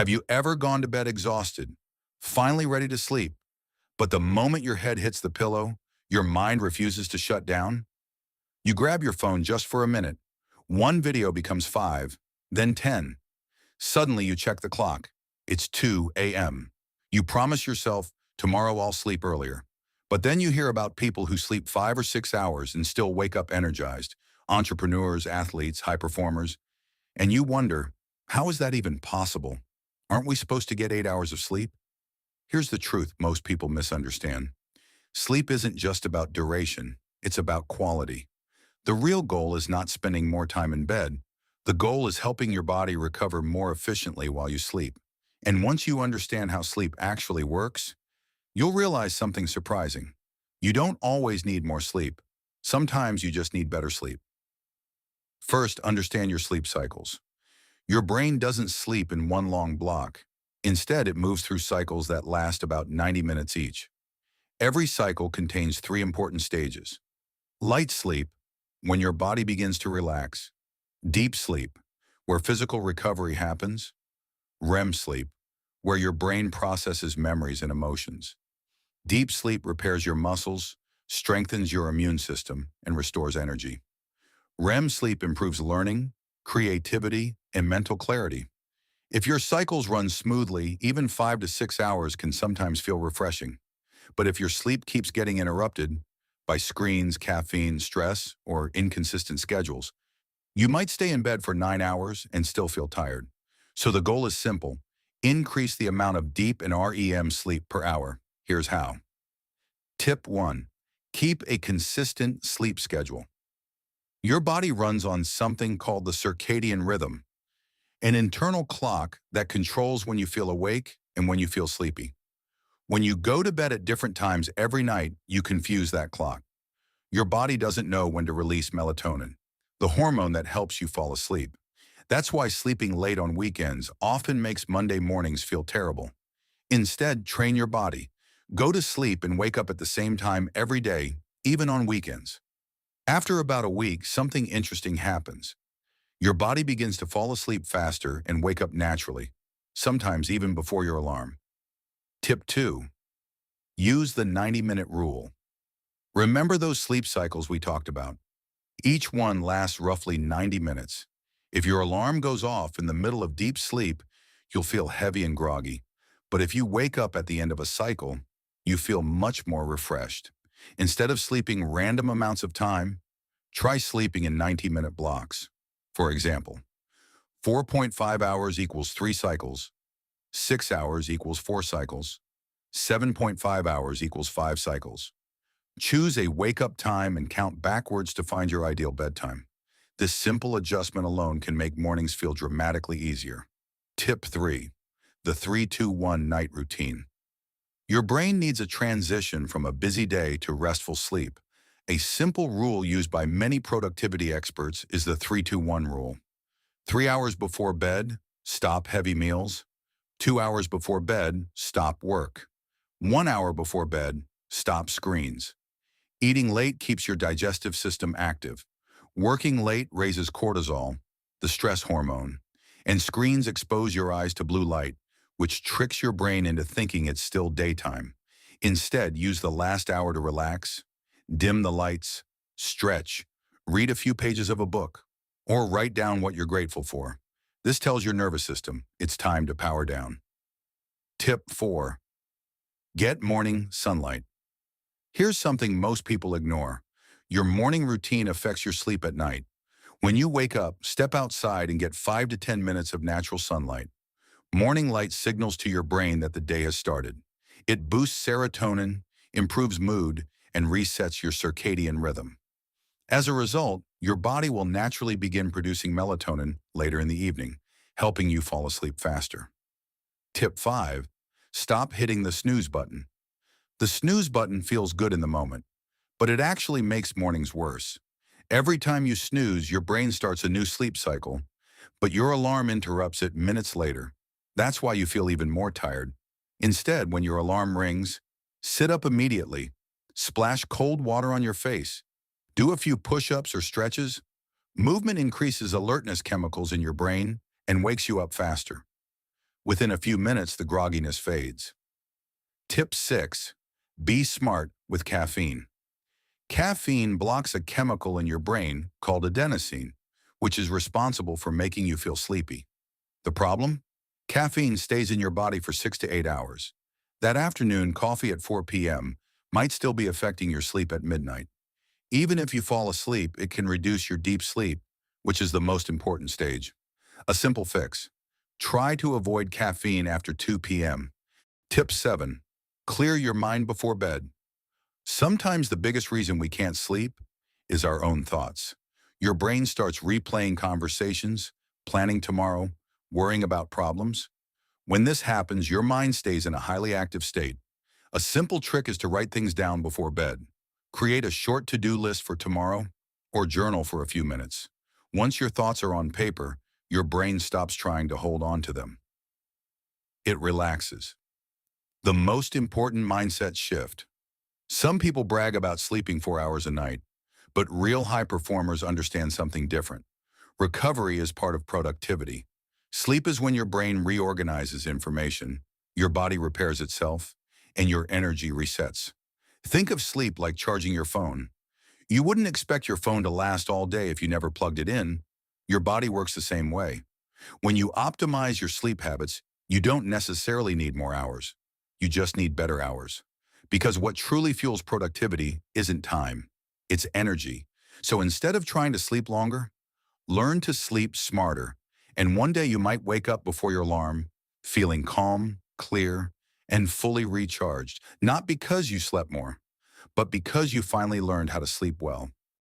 Have you ever gone to bed exhausted, finally ready to sleep, but the moment your head hits the pillow, your mind refuses to shut down? You grab your phone just for a minute. One video becomes 5, then 10. Suddenly you check the clock. It's 2 a.m. You promise yourself, tomorrow I'll sleep earlier. But then you hear about people who sleep 5 or 6 hours and still wake up energized. Entrepreneurs, athletes, high performers. And you wonder, how is that even possible? Aren't we supposed to get 8 hours of sleep? Here's the truth most people misunderstand. Sleep isn't just about duration, it's about quality. The real goal is not spending more time in bed. The goal is helping your body recover more efficiently while you sleep. And once you understand how sleep actually works, you'll realize something surprising. You don't always need more sleep. Sometimes you just need better sleep. First, understand your sleep cycles. Your brain doesn't sleep in one long block. Instead, it moves through cycles that last about 90 minutes each. Every cycle contains 3 important stages. Light sleep, when your body begins to relax. Deep sleep, where physical recovery happens. REM sleep, where your brain processes memories and emotions. Deep sleep repairs your muscles, strengthens your immune system, and restores energy. REM sleep improves learning, creativity, and mental clarity. If your cycles run smoothly, even 5 to 6 hours can sometimes feel refreshing. But if your sleep keeps getting interrupted by screens, caffeine, stress, or inconsistent schedules, you might stay in bed for 9 hours and still feel tired. So the goal is simple. Increase the amount of deep and REM sleep per hour. Here's how. Tip 1. Keep a consistent sleep schedule. Your body runs on something called the circadian rhythm, an internal clock that controls when you feel awake and when you feel sleepy. When you go to bed at different times every night, you confuse that clock. Your body doesn't know when to release melatonin, the hormone that helps you fall asleep. That's why sleeping late on weekends often makes Monday mornings feel terrible. Instead, train your body. Go to sleep and wake up at the same time every day, even on weekends. After about a week, something interesting happens. Your body begins to fall asleep faster and wake up naturally, sometimes even before your alarm. Tip 2. Use the 90-minute rule. Remember those sleep cycles we talked about? Each one lasts roughly 90 minutes. If your alarm goes off in the middle of deep sleep, you'll feel heavy and groggy. But if you wake up at the end of a cycle, you feel much more refreshed. Instead of sleeping random amounts of time, try sleeping in 90-minute blocks. For example, 4.5 hours equals 3 cycles, 6 hours equals 4 cycles, 7.5 hours equals 5 cycles. Choose a wake-up time and count backwards to find your ideal bedtime. This simple adjustment alone can make mornings feel dramatically easier. Tip 3. The 3-2-1 night routine. Your brain needs a transition from a busy day to restful sleep. A simple rule used by many productivity experts is the 3-2-1 rule. 3 hours before bed, stop heavy meals. 2 hours before bed, stop work. 1 hour before bed, stop screens. Eating late keeps your digestive system active. Working late raises cortisol, the stress hormone, and screens expose your eyes to blue light, which tricks your brain into thinking it's still daytime. Instead, use the last hour to relax, dim the lights, stretch, read a few pages of a book, or write down what you're grateful for. This tells your nervous system it's time to power down. Tip 4. Get morning sunlight. Here's something most people ignore. Your morning routine affects your sleep at night. When you wake up, step outside and get 5 to 10 minutes of natural sunlight. Morning light signals to your brain that the day has started. It boosts serotonin, improves mood, and resets your circadian rhythm. As a result, your body will naturally begin producing melatonin later in the evening, helping you fall asleep faster. Tip 5. Stop hitting the snooze button. The snooze button feels good in the moment, but it actually makes mornings worse. Every time you snooze, your brain starts a new sleep cycle, but your alarm interrupts it minutes later. That's why you feel even more tired. Instead, when your alarm rings, sit up immediately, splash cold water on your face, do a few push-ups or stretches. Movement increases alertness chemicals in your brain and wakes you up faster. Within a few minutes, the grogginess fades. Tip 6. Be smart with caffeine. Caffeine blocks a chemical in your brain called adenosine, which is responsible for making you feel sleepy. The problem? Caffeine stays in your body for 6 to 8 hours. That afternoon coffee at 4 p.m. might still be affecting your sleep at midnight. Even if you fall asleep, it can reduce your deep sleep, which is the most important stage. A simple fix. Try to avoid caffeine after 2 p.m. Tip 7. Clear your mind before bed. Sometimes the biggest reason we can't sleep is our own thoughts. Your brain starts replaying conversations, planning tomorrow, worrying about problems. When this happens, your mind stays in a highly active state. A simple trick is to write things down before bed. Create a short to-do list for tomorrow or journal for a few minutes. Once your thoughts are on paper, your brain stops trying to hold on to them. It relaxes. The most important mindset shift. Some people brag about sleeping 4 hours a night, but real high performers understand something different. Recovery is part of productivity. Sleep is when your brain reorganizes information, your body repairs itself, and your energy resets. Think of sleep like charging your phone. You wouldn't expect your phone to last all day if you never plugged it in. Your body works the same way. When you optimize your sleep habits, you don't necessarily need more hours. You just need better hours. Because what truly fuels productivity isn't time, it's energy. So instead of trying to sleep longer, learn to sleep smarter. And one day you might wake up before your alarm, feeling calm, clear, and fully recharged. Not because you slept more, but because you finally learned how to sleep well.